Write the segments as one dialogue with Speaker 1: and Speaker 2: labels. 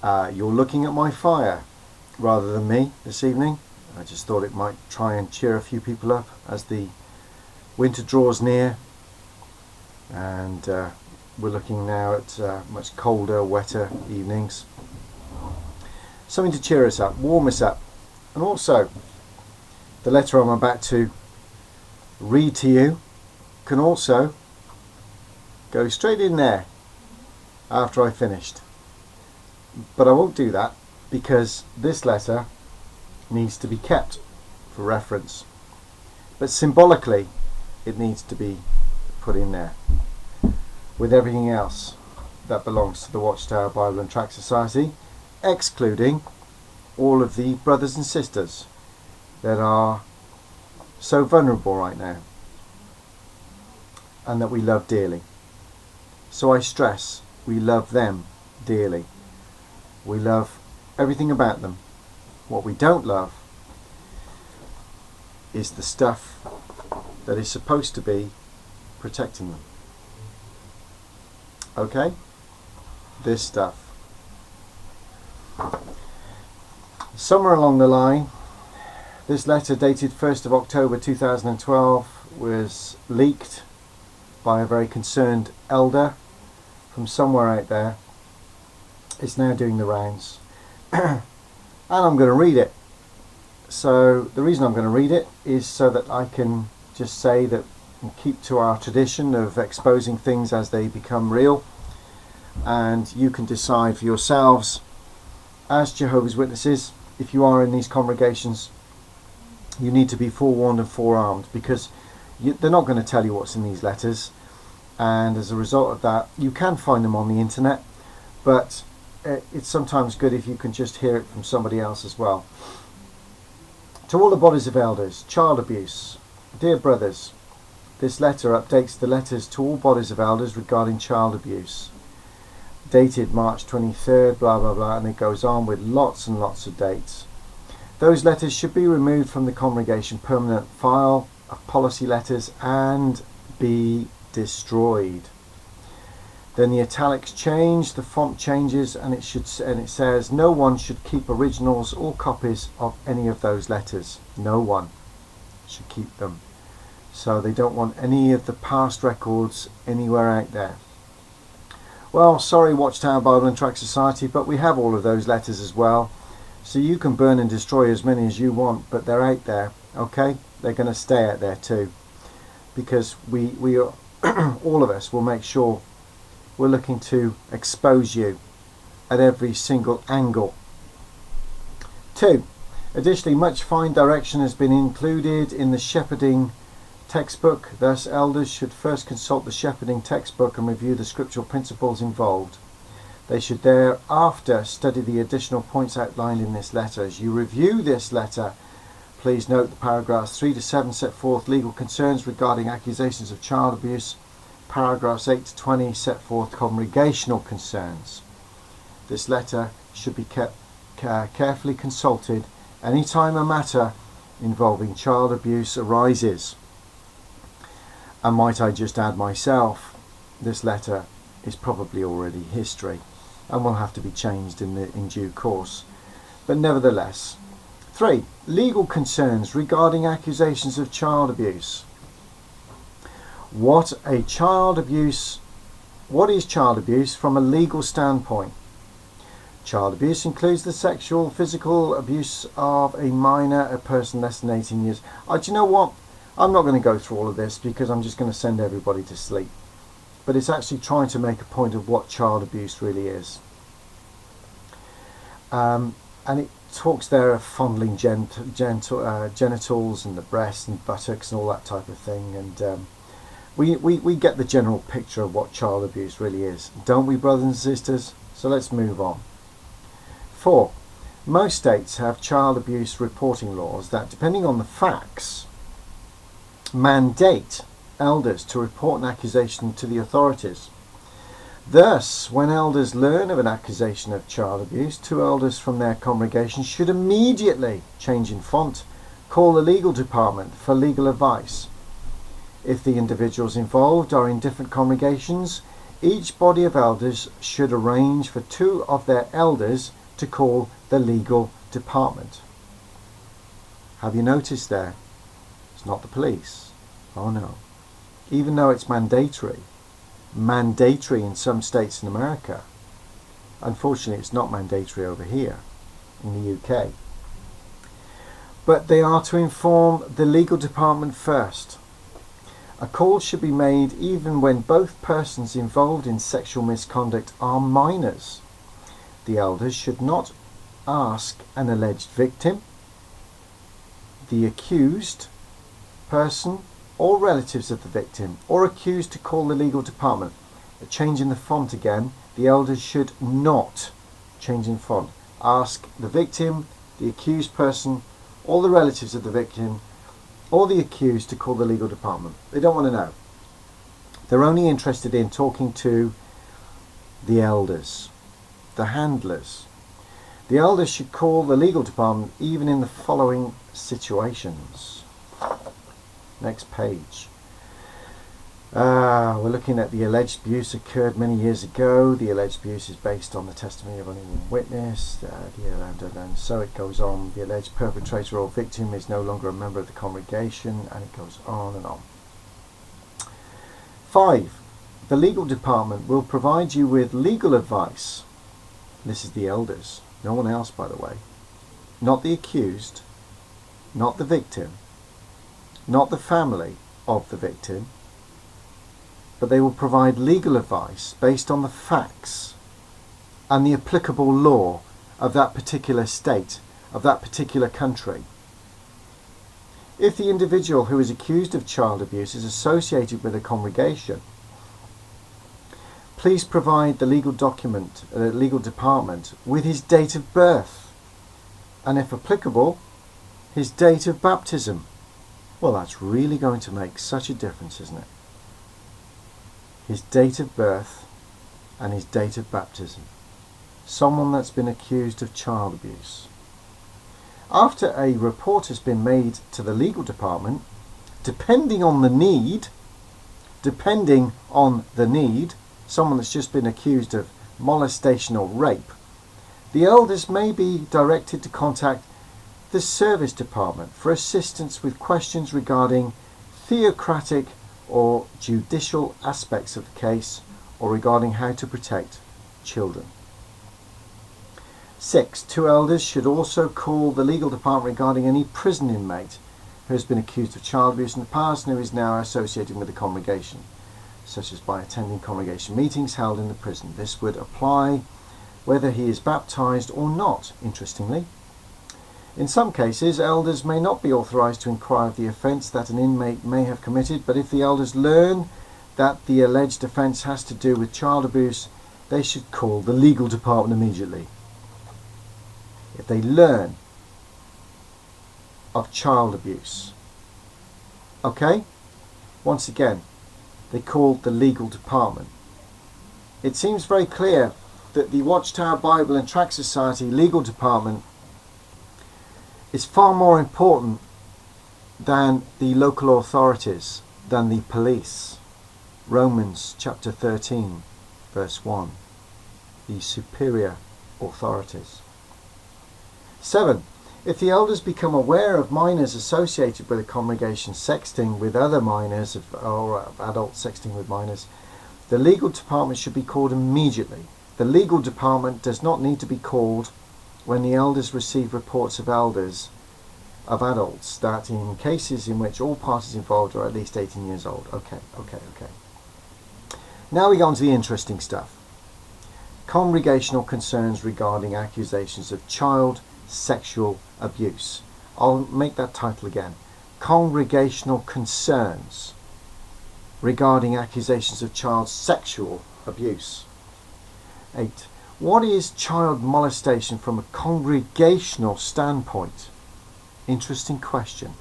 Speaker 1: You're looking at my fire rather than me this evening. I just thought it might try and cheer a few people up as the winter draws near, and we're looking now at much colder, wetter evenings. Something to cheer us up, warm us up. And also, the letter I'm about to read to you can also go straight in there after I finished. But I won't do that because this letter needs to be kept for reference. But symbolically, it needs to be put in there with everything else that belongs to the Watchtower Bible and Tract Society, excluding all of the brothers and sisters that are so vulnerable right now and that we love dearly. So I stress, we love them dearly. We love everything about them. What we don't love is the stuff that is supposed to be protecting them. Okay? This stuff. Somewhere along the line, this letter dated 1st of October 2012 was leaked by a very concerned elder from somewhere out there. It's now doing the rounds. And I'm going to read it. So the reason I'm going to read it is so that I can just say that and keep to our tradition of exposing things as they become real, and you can decide for yourselves as Jehovah's Witnesses, if you are in these congregations, you need to be forewarned and forearmed, because they're not going to tell you what's in these letters, and as a result of that you can find them on the internet, but it's sometimes good if you can just hear it from somebody else as well. To all the bodies of elders, child abuse. Dear brothers, this letter updates the letters to all bodies of elders regarding child abuse. Dated March 23rd, blah blah blah, and it goes on with lots and lots of dates. Those letters should be removed from the congregation permanent file of policy letters and be destroyed. Then the italics change, the font changes, and it says no one should keep originals or copies of any of those letters. No one should keep them. So they don't want any of the past records anywhere out there. Well, sorry Watchtower Bible and Tract Society, but we have all of those letters as well. So you can burn and destroy as many as you want, but they're out there, okay? They're going to stay out there too. Because we are all of us will make sure we're looking to expose you at every single angle. 2. Additionally, much fine direction has been included in the shepherding textbook. Thus, elders should first consult the shepherding textbook and review the scriptural principles involved. They should thereafter study the additional points outlined in this letter. As you review this letter, please note the paragraphs 3 to 7 set forth legal concerns regarding accusations of child abuse. Paragraphs 8 to 20 set forth congregational concerns. This letter should be kept carefully consulted any time a matter involving child abuse arises. And might I just add myself, this letter is probably already history and will have to be changed in due course. But nevertheless. 3. Legal concerns regarding accusations of child abuse. What is child abuse from a legal standpoint? Child abuse includes the sexual, physical abuse of a minor, a person less than 18 years. Do you know what? I'm not going to go through all of this because I'm just going to send everybody to sleep. But it's actually trying to make a point of what child abuse really is. And it talks there of fondling genitals and the breasts and buttocks and all that type of thing. And we get the general picture of what child abuse really is, don't we, brothers and sisters? So let's move on. 4. Most states have child abuse reporting laws that, depending on the facts, mandate elders to report an accusation to the authorities. Thus, when elders learn of an accusation of child abuse, 2 elders from their congregation should immediately change in font, call the legal department for legal advice. If the individuals involved are in different congregations, each body of elders should arrange for 2 of their elders to call the legal department. Have you noticed there? It's not the police. Oh no. Even though it's mandatory in some states in America, unfortunately it's not mandatory over here in the UK. But they are to inform the legal department first. A call should be made even when both persons involved in sexual misconduct are minors. The elders should not ask an alleged victim, the accused person, or relatives of the victim or accused to call the legal department. A change in the font again. The elders should not, change in font, ask the victim, the accused person, or the relatives of the victim or the accused to call the legal department. They don't want to know. They're only interested in talking to the elders, the handlers. The elders should call the legal department even in the following situations. Next page. We're looking at the alleged abuse occurred many years ago. The alleged abuse is based on the testimony of only one witness. And so it goes on. The alleged perpetrator or victim is no longer a member of the congregation, and it goes on and on. 5. The legal department will provide you with legal advice. This is the elders, no one else, by the way. Not the accused, not the victim, not the family of the victim, but they will provide legal advice based on the facts and the applicable law of that particular state, of that particular country. If the individual who is accused of child abuse is associated with a congregation, please provide the legal department with his date of birth and, if applicable, his date of baptism. Well, that's really going to make such a difference, isn't it? His date of birth and his date of baptism. Someone that's been accused of child abuse. After a report has been made to the legal department, depending on the need, someone that's just been accused of molestation or rape, the elders may be directed to contact the service department for assistance with questions regarding theocratic or judicial aspects of the case, or regarding how to protect children. 6. 2 elders should also call the legal department regarding any prison inmate who has been accused of child abuse in the past and who is now associated with the congregation, such as by attending congregation meetings held in the prison. This would apply whether he is baptized or not, interestingly. In some cases, elders may not be authorized to inquire of the offence that an inmate may have committed, but if the elders learn that the alleged offence has to do with child abuse, they should call the legal department immediately. If they learn of child abuse, okay? Once again, they call the legal department. It seems very clear that the Watchtower Bible and Tract Society legal department is far more important than the local authorities, than the police. Romans chapter 13 verse 1. The superior authorities. 7. If the elders become aware of minors associated with a congregation sexting with other minors, or adults sexting with minors, the legal department should be called immediately. The legal department does not need to be called when the elders receive reports of adults that in cases in which all parties involved are at least 18 years old. Okay. Now we go on to the interesting stuff. Congregational concerns regarding accusations of child sexual abuse. I'll make that title again. Congregational concerns regarding accusations of child sexual abuse. 8. What is child molestation from a congregational standpoint? Interesting question.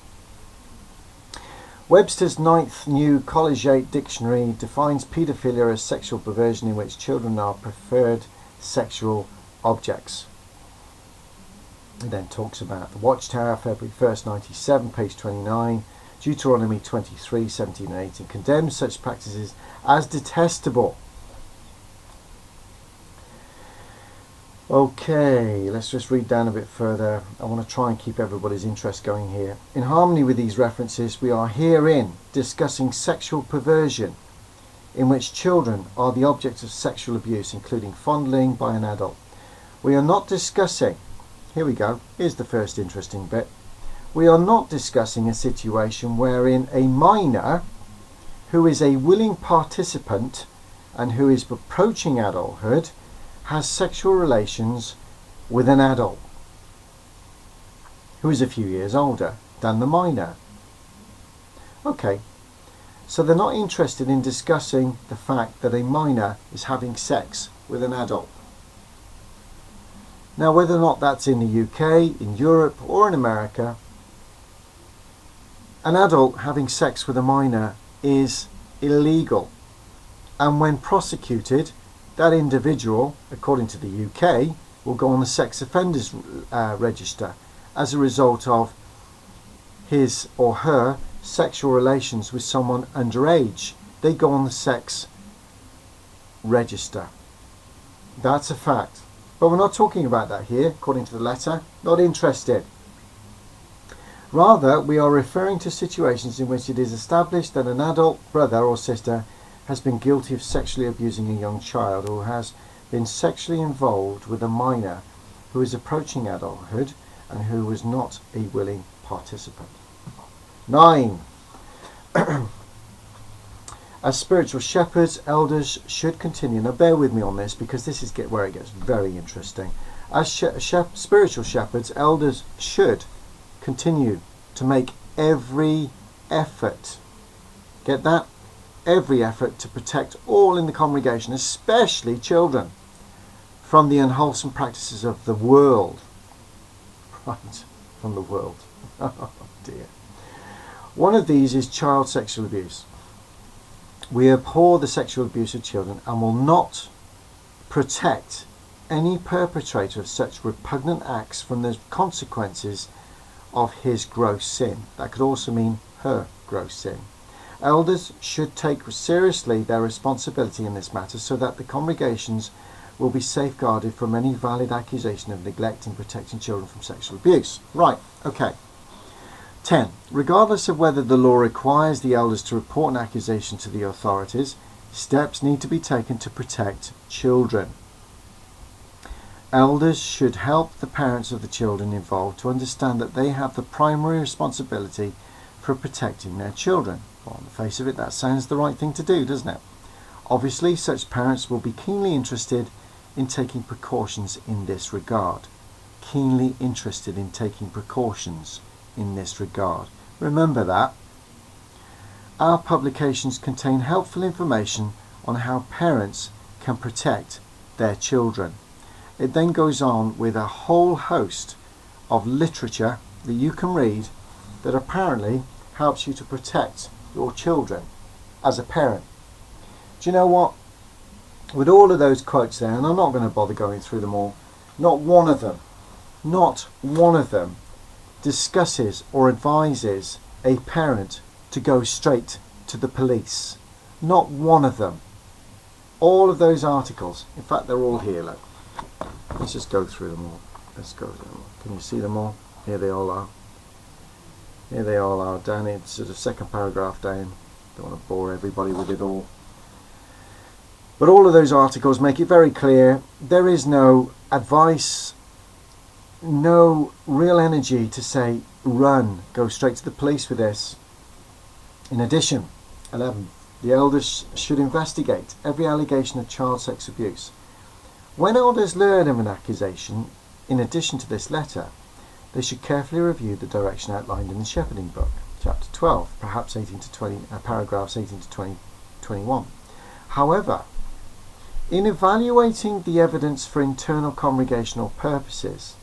Speaker 1: Webster's 9th New Collegiate Dictionary defines paedophilia as sexual perversion in which children are preferred sexual objects. It then talks about the Watchtower, February 1st, 97, page 29, Deuteronomy 23, 17 and 18, condemns such practices as detestable. Okay, let's just read down a bit further. I want to try and keep everybody's interest going here. In harmony with these references, we are herein discussing sexual perversion, in which children are the object of sexual abuse, including fondling by an adult. We are not discussing, here we go, here's the first interesting bit. We are not discussing a situation wherein a minor who is a willing participant and who is approaching adulthood has sexual relations with an adult who is a few years older than the minor. Okay, so they're not interested in discussing the fact that a minor is having sex with an adult. Now, whether or not that's in the UK, in Europe or in America, an adult having sex with a minor is illegal, and when prosecuted, that individual, according to the UK, will go on the sex offenders register as a result of his or her sexual relations with someone underage. They go on the sex register. That's a fact. But we're not talking about that here, according to the letter. Not interested. Rather, we are referring to situations in which it is established that an adult brother or sister has been guilty of sexually abusing a young child, or has been sexually involved with a minor who is approaching adulthood and who was not a willing participant. 9. As spiritual shepherds, elders should continue. Now bear with me on this, because this is where it gets very interesting. As spiritual shepherds, elders should continue to make every effort. Get that? Every effort to protect all in the congregation, especially children, from the unwholesome practices of the world. Right, from the world. Oh dear. One of these is child sexual abuse. We abhor the sexual abuse of children and will not protect any perpetrator of such repugnant acts from the consequences of his gross sin. That could also mean her gross sin. Elders should take seriously their responsibility in this matter, so that the congregations will be safeguarded from any valid accusation of neglect in protecting children from sexual abuse. Right, okay. 10. Regardless of whether the law requires the elders to report an accusation to the authorities, steps need to be taken to protect children. Elders should help the parents of the children involved to understand that they have the primary responsibility for protecting their children. Well, on the face of it, that sounds the right thing to do, doesn't it? Obviously, such parents will be keenly interested in taking precautions in this regard. Keenly interested in taking precautions in this regard. Remember that. Our publications contain helpful information on how parents can protect their children. It then goes on with a whole host of literature that you can read that apparently helps you to protect your children as a parent. Do you know what? With all of those quotes there, and I'm not going to bother going through them all, not one of them discusses or advises a parent to go straight to the police. Not one of them. All of those articles, in fact they're all here, look. Let's just go through them all. Let's go through them all. Can you see them all? Here they all are. Here they all are, down in sort of second paragraph down. Don't want to bore everybody with it all. But all of those articles make it very clear there is no advice, no real energy to say run, go straight to the police with this. In addition, 11, the elders should investigate every allegation of child sex abuse. When elders learn of an accusation, in addition to this letter, they should carefully review the direction outlined in the Shepherding Book, chapter 12, perhaps 18 to 20, paragraphs 18 to 21. However, in evaluating the evidence for internal congregational purposes,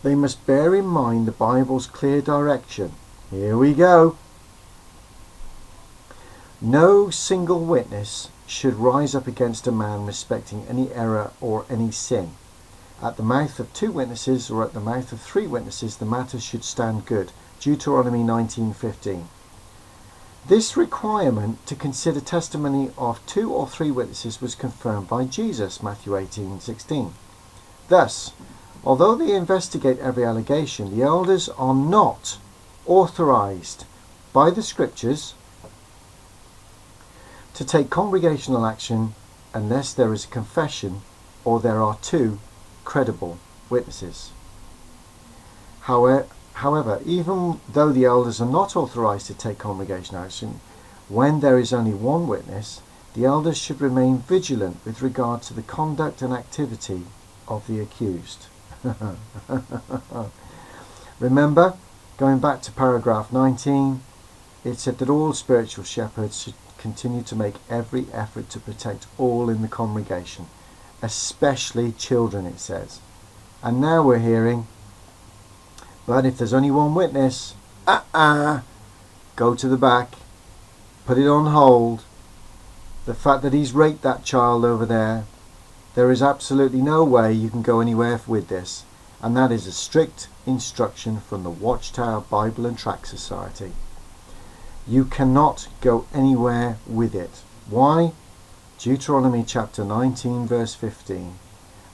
Speaker 1: they must bear in mind the Bible's clear direction. Here we go. No single witness should rise up against a man respecting any error or any sin. At the mouth of 2 witnesses or at the mouth of 3 witnesses the matter should stand good. Deuteronomy 19:15. This requirement to consider testimony of 2 or 3 witnesses was confirmed by Jesus, Matthew 18:16. Thus, although they investigate every allegation, the elders are not authorized by the scriptures to take congregational action unless there is a confession or there are two credible witnesses. However, even though the elders are not authorized to take congregational action, when there is only one witness, the elders should remain vigilant with regard to the conduct and activity of the accused. Remember, going back to paragraph 19, it said that all spiritual shepherds should continue to make every effort to protect all in the congregation, especially children, it says. And now we're hearing, but if there's only one witness, go to the back, put it on hold. The fact that he's raped that child over there, there is absolutely no way you can go anywhere with this. And that is a strict instruction from the Watchtower Bible and Tract Society. You cannot go anywhere with it. Why? Deuteronomy chapter 19 verse 15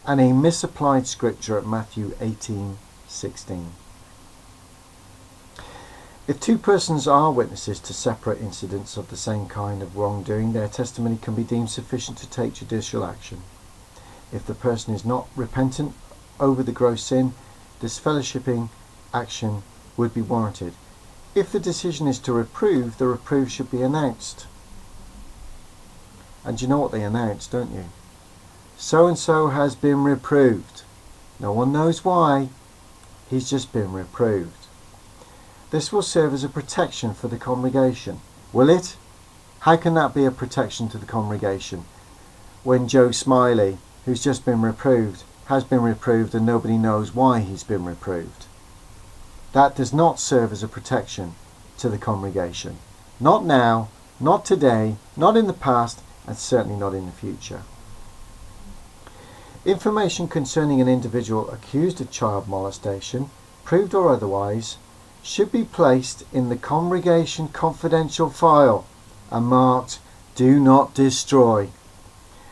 Speaker 1: and a misapplied scripture at Matthew 18:16. If two persons are witnesses to separate incidents of the same kind of wrongdoing, their testimony can be deemed sufficient to take judicial action. If the person is not repentant over the gross sin, disfellowshipping action would be warranted. If the decision is to reprove, the reproof should be announced. And you know what they announce, don't you? So and so has been reproved. No one knows why. He's just been reproved. This will serve as a protection for the congregation. Will it? How can that be a protection to the congregation when Joe Smiley, who's just been reproved, has been reproved and nobody knows why he's been reproved? That does not serve as a protection to the congregation. Not now, not today, not in the past, and certainly not in the future. Information concerning an individual accused of child molestation, proved or otherwise, should be placed in the congregation confidential file and marked "Do Not Destroy"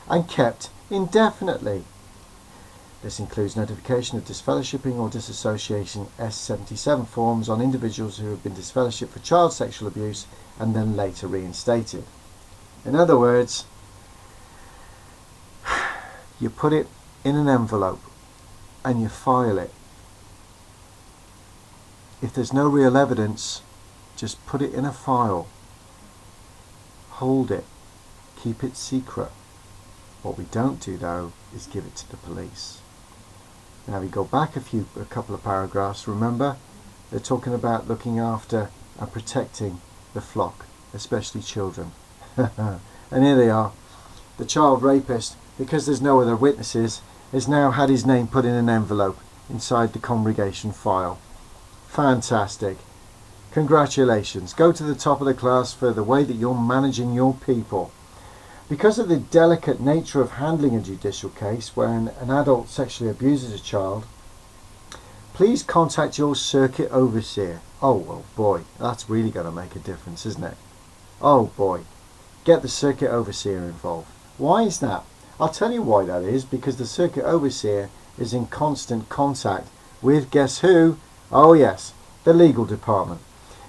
Speaker 1: and kept indefinitely. This includes notification of disfellowshipping or disassociation S77 forms on individuals who have been disfellowshipped for child sexual abuse and then later reinstated. In other words, you put it in an envelope and you file it. If there's no real evidence, just put it in a file. Hold it. Keep it secret. What we don't do though is give it to the police. Now we go back a couple of paragraphs. Remember, they're talking about looking after and protecting the flock, especially children. And here they are. The child rapist, because there's no other witnesses, has now had his name put in an envelope inside the congregation file. Fantastic. Congratulations. Go to the top of the class for the way that you're managing your people. Because of the delicate nature of handling a judicial case when an adult sexually abuses a child, please contact your circuit overseer. Oh, well, boy, that's really going to make a difference, isn't it? Oh, boy. Get the circuit overseer involved. Why is that? I'll tell you why that is, because the circuit overseer is in constant contact with, guess who? Oh, yes, the legal department.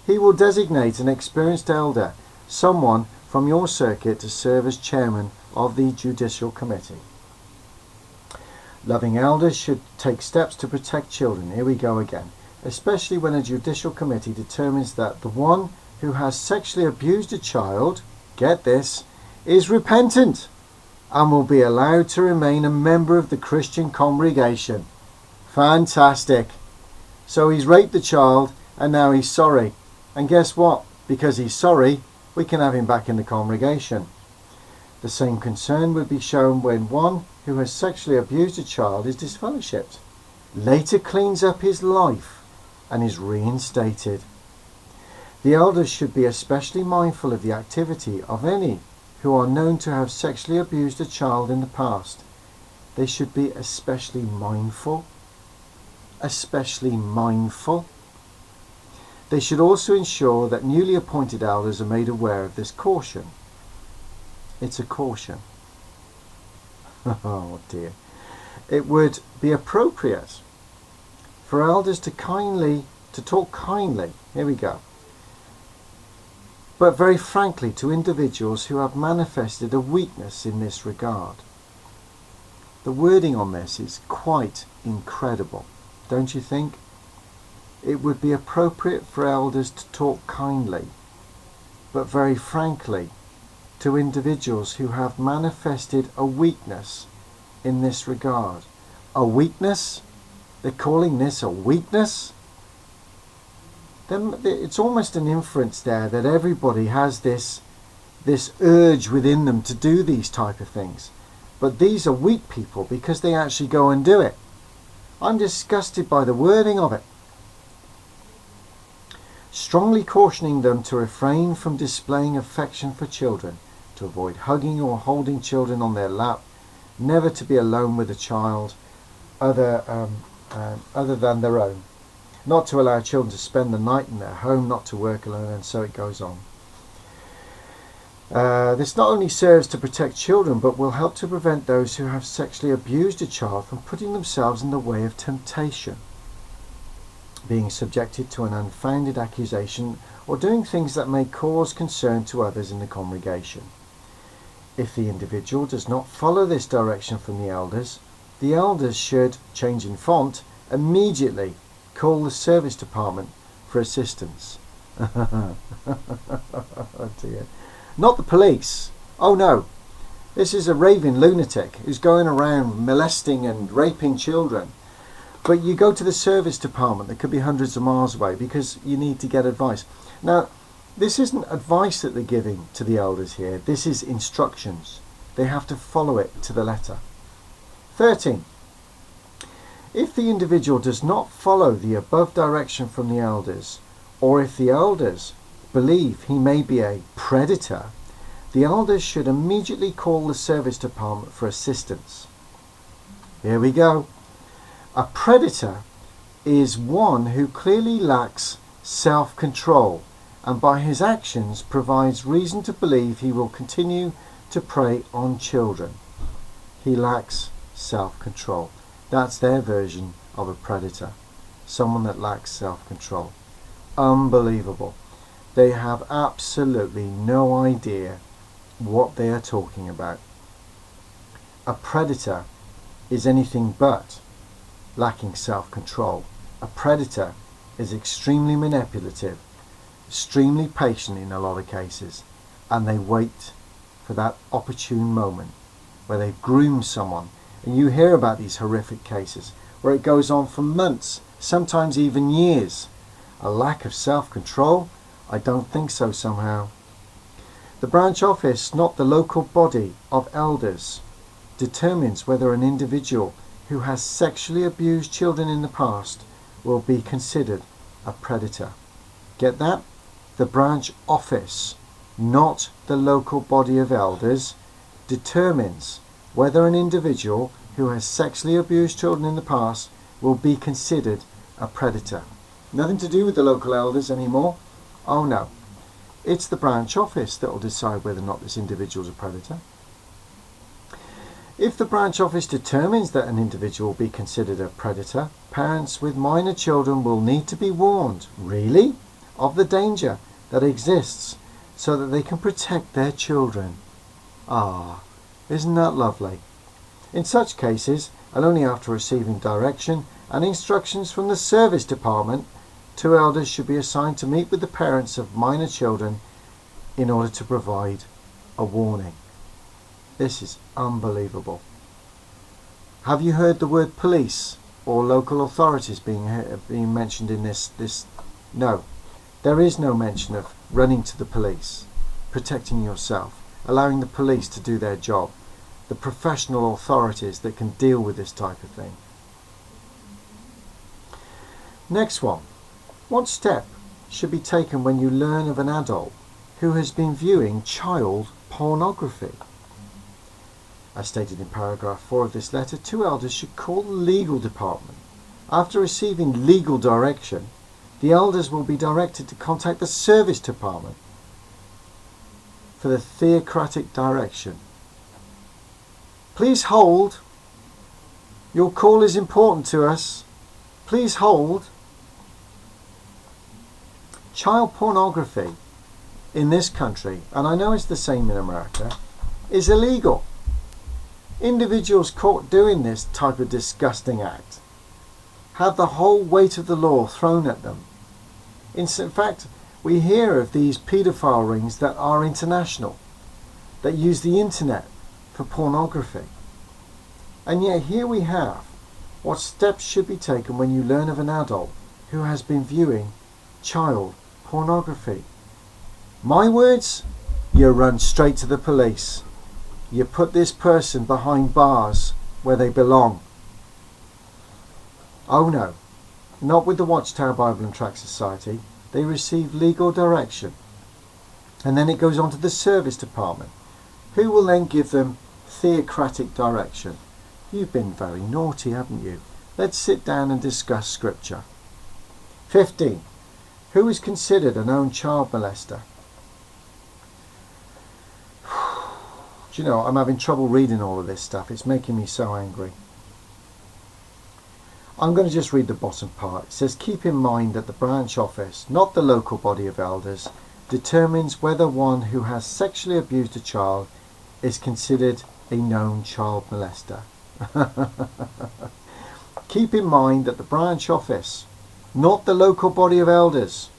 Speaker 1: He will designate an experienced elder, someone from your circuit, to serve as chairman of the judicial committee. Loving elders should take steps to protect children. Here we go again. Especially when a judicial committee determines that the one who has sexually abused a child, get this, is repentant and will be allowed to remain a member of the Christian congregation. Fantastic. So he's raped the child and now he's sorry. And guess what? Because he's sorry, we can have him back in the congregation. The same concern would be shown when one who has sexually abused a child is disfellowshipped, later cleans up his life and is reinstated. The elders should be especially mindful of the activity of any who are known to have sexually abused a child in the past. They should be especially mindful. They should also ensure that newly appointed elders are made aware of this caution. It's a caution. Oh dear. It would be appropriate for elders to talk kindly, here we go, but very frankly to individuals who have manifested a weakness in this regard. The wording on this is quite incredible, don't you think? It would be appropriate for elders to talk kindly, but very frankly to individuals who have manifested a weakness in this regard. A weakness? They're calling this a weakness? Then it's almost an inference there that everybody has this urge within them to do these type of things. But these are weak people because they actually go and do it. I'm disgusted by the wording of it. Strongly cautioning them to refrain from displaying affection for children, to avoid hugging or holding children on their lap, never to be alone with a child other than their own, not to allow children to spend the night in their home, not to work alone, and so it goes on. This not only serves to protect children, but will help to prevent those who have sexually abused a child from putting themselves in the way of temptation, being subjected to an unfounded accusation, or doing things that may cause concern to others in the congregation. If the individual does not follow this direction from the elders should, changing font, immediately call the service department for assistance. Oh dear. Not the police. Oh no. This is a raving lunatic who's going around molesting and raping children. But you go to the service department that could be hundreds of miles away because you need to get advice. Now, this isn't advice that they're giving to the elders here. This is instructions. They have to follow it to the letter. 13. If the individual does not follow the above direction from the elders, or if the elders believe he may be a predator, the elders should immediately call the service department for assistance. Here we go. A predator is one who clearly lacks self-control and by his actions provides reason to believe he will continue to prey on children. He lacks self-control. That's their version of a predator. Someone that lacks self-control. Unbelievable. They have absolutely no idea what they are talking about. A predator is anything but lacking self-control. A predator is extremely manipulative, extremely patient in a lot of cases, and they wait for that opportune moment where they've groomed someone. And you hear about these horrific cases where it goes on for months, sometimes even years. A lack of self-control? I don't think so somehow. The branch office, not the local body of elders, determines whether an individual who has sexually abused children in the past will be considered a predator. Get that? The branch office, not the local body of elders, determines whether an individual who has sexually abused children in the past will be considered a predator. Nothing to do with the local elders anymore. Oh no. It's the branch office that will decide whether or not this individual is a predator. If the branch office determines that an individual will be considered a predator, parents with minor children will need to be warned, really, of the danger that exists so that they can protect their children. Ah, isn't that lovely? In such cases, and only after receiving direction and instructions from the service department, 2 elders should be assigned to meet with the parents of minor children in order to provide a warning. This is unbelievable. Have you heard the word police or local authorities being mentioned in this? No. There is no mention of running to the police, protecting yourself, allowing the police to do their job, the professional authorities that can deal with this type of thing. Next one. What step should be taken when you learn of an adult who has been viewing child pornography? As stated in paragraph 4 of this letter, 2 elders should call the legal department. After receiving legal direction, the elders will be directed to contact the service department for the theocratic direction. Please hold. Your call is important to us. Please hold. Child pornography in this country, and I know it's the same in America, is illegal. Individuals caught doing this type of disgusting act have the whole weight of the law thrown at them. In fact, we hear of these paedophile rings that are international, that use the internet for pornography. And yet here we have what steps should be taken when you learn of an adult who has been viewing child pornography. My words, you run straight to the police. You put this person behind bars where they belong. Oh no, not with the Watchtower Bible and Tract Society. They receive legal direction. And then it goes on to the service department, who will then give them theocratic direction. You've been very naughty, haven't you? Let's sit down and discuss scripture. 15. Who is considered a known child molester? Do you know, I'm having trouble reading all of this stuff. It's making me so angry. I'm going to just read the bottom part. It says, keep in mind that the branch office, not the local body of elders, determines whether one who has sexually abused a child is considered a known child molester. Keep in mind that the branch office, not the local body of elders,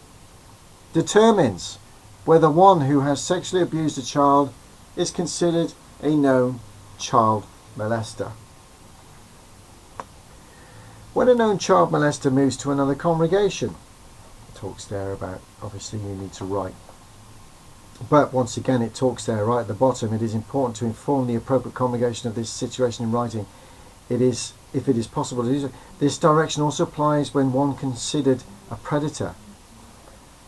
Speaker 1: determines whether one who has sexually abused a child is considered a known child molester. When a known child molester moves to another congregation, it talks there about, obviously you need to write. But once again it talks there right at the bottom, it is important to inform the appropriate congregation of this situation in writing. It is, if it is possible to do so. This direction also applies when one considered a predator.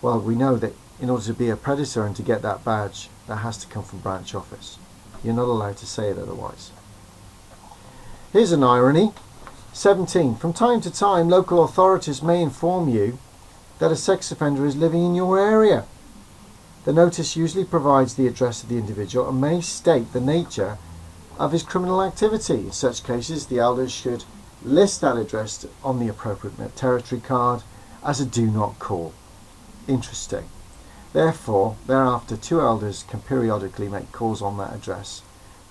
Speaker 1: Well, we know that in order to be a predator and to get that badge, that has to come from branch office. You're not allowed to say it otherwise. Here's an irony. 17. From time to time, local authorities may inform you that a sex offender is living in your area. The notice usually provides the address of the individual and may state the nature of his criminal activity. In such cases, the elders should list that address on the appropriate territory card as a do not call. Interesting. Therefore, thereafter, two elders can periodically make calls on that address.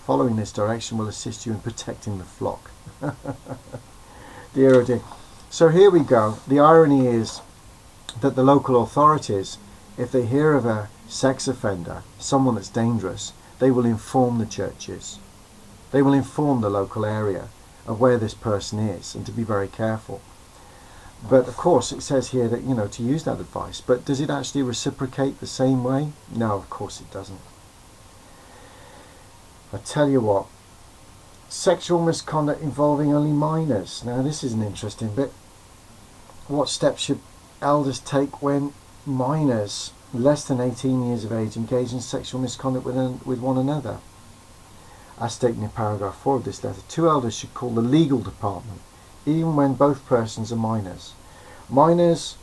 Speaker 1: Following this direction will assist you in protecting the flock. Dear oh dear. So here we go. The irony is that the local authorities, if they hear of a sex offender, someone that's dangerous, they will inform the churches. They will inform the local area of where this person is and to be very careful. But of course it says here that, you know, to use that advice. But does it actually reciprocate the same way? No, of course it doesn't. I tell you what, sexual misconduct involving only minors. Now this is an interesting bit. What steps should elders take when minors less than 18 years of age engage in sexual misconduct with one another? As stated in paragraph 4 of this letter, two elders should call the legal department even when both persons are minors. Minors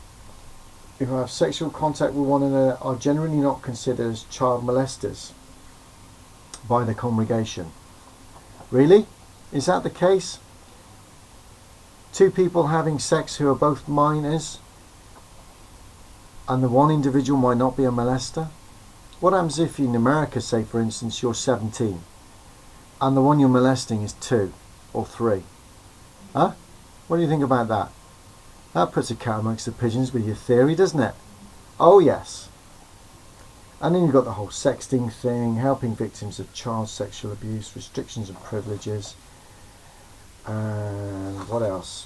Speaker 1: who have sexual contact with one another are generally not considered as child molesters by the congregation. Really? Is that the case? Two people having sex who are both minors and the one individual might not be a molester? What happens if in America, say for instance, you're 17 and the one you're molesting is 2 or 3? Huh? What do you think about that? That puts a cat amongst the pigeons with your theory, doesn't it? Oh yes. And then you've got the whole sexting thing, helping victims of child sexual abuse, restrictions and privileges. And what else?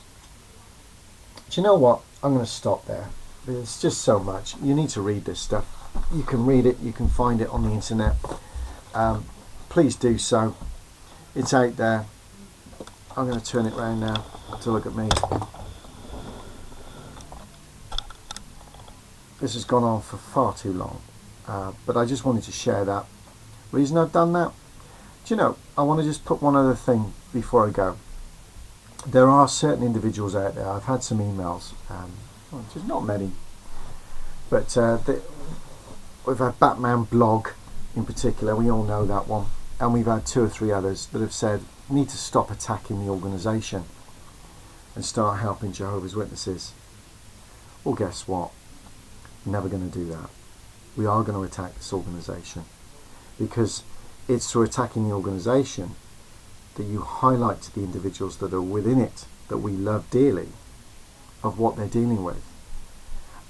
Speaker 1: Do you know what? I'm going to stop there. It's just so much. You need to read this stuff. You can read it, you can find it on the internet. Please do so. It's out there. I'm going to turn it round now to look at me. This has gone on for far too long. But I just wanted to share that. Reason I've done that? Do you know, I want to just put one other thing before I go. There are certain individuals out there, I've had some emails, well, just not many, but we've had Batman Blog in particular, we all know that one, and we've had 2 or 3 others that have said, need to stop attacking the organisation and start helping Jehovah's Witnesses. Well, guess what? Never going to do that. We are going to attack this organisation, because it's through attacking the organisation that you highlight to the individuals that are within it, that we love dearly, of what they're dealing with.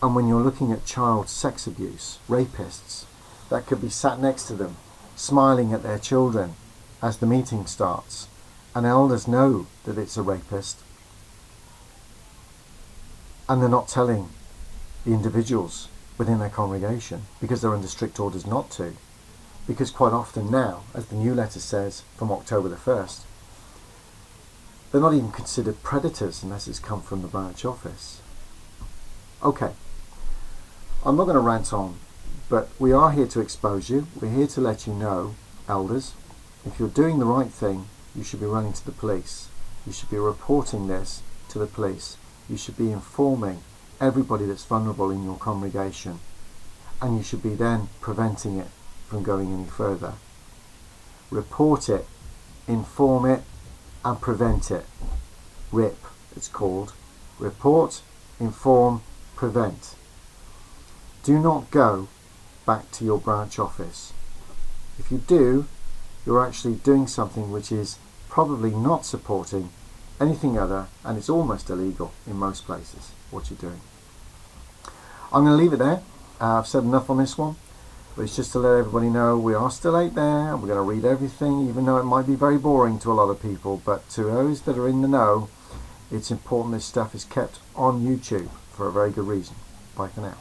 Speaker 1: And when you're looking at child sex abuse, rapists, that could be sat next to them, smiling at their children as the meeting starts, and elders know that it's a rapist, and they're not telling the individuals within their congregation because they're under strict orders not to. Because quite often now, as the new letter says from October the 1st, they're not even considered predators unless it's come from the branch office. Okay, I'm not going to rant on, but we are here to expose you. We're here to let you know, elders, if you're doing the right thing, you should be running to the police. You should be reporting this to the police. You should be informing everybody that's vulnerable in your congregation, and you should be then preventing it from going any further. Report it, inform it, and prevent it. RIP, it's called. Report, inform, prevent. Do not go back to your branch office. If you do, you're actually doing something which is probably not supporting anything other, and it's almost illegal in most places, what you're doing. I'm going to leave it there. I've said enough on this one, but it's just to let everybody know we are still out there. We're going to read everything, even though it might be very boring to a lot of people, but to those that are in the know, it's important this stuff is kept on YouTube for a very good reason. Bye for now.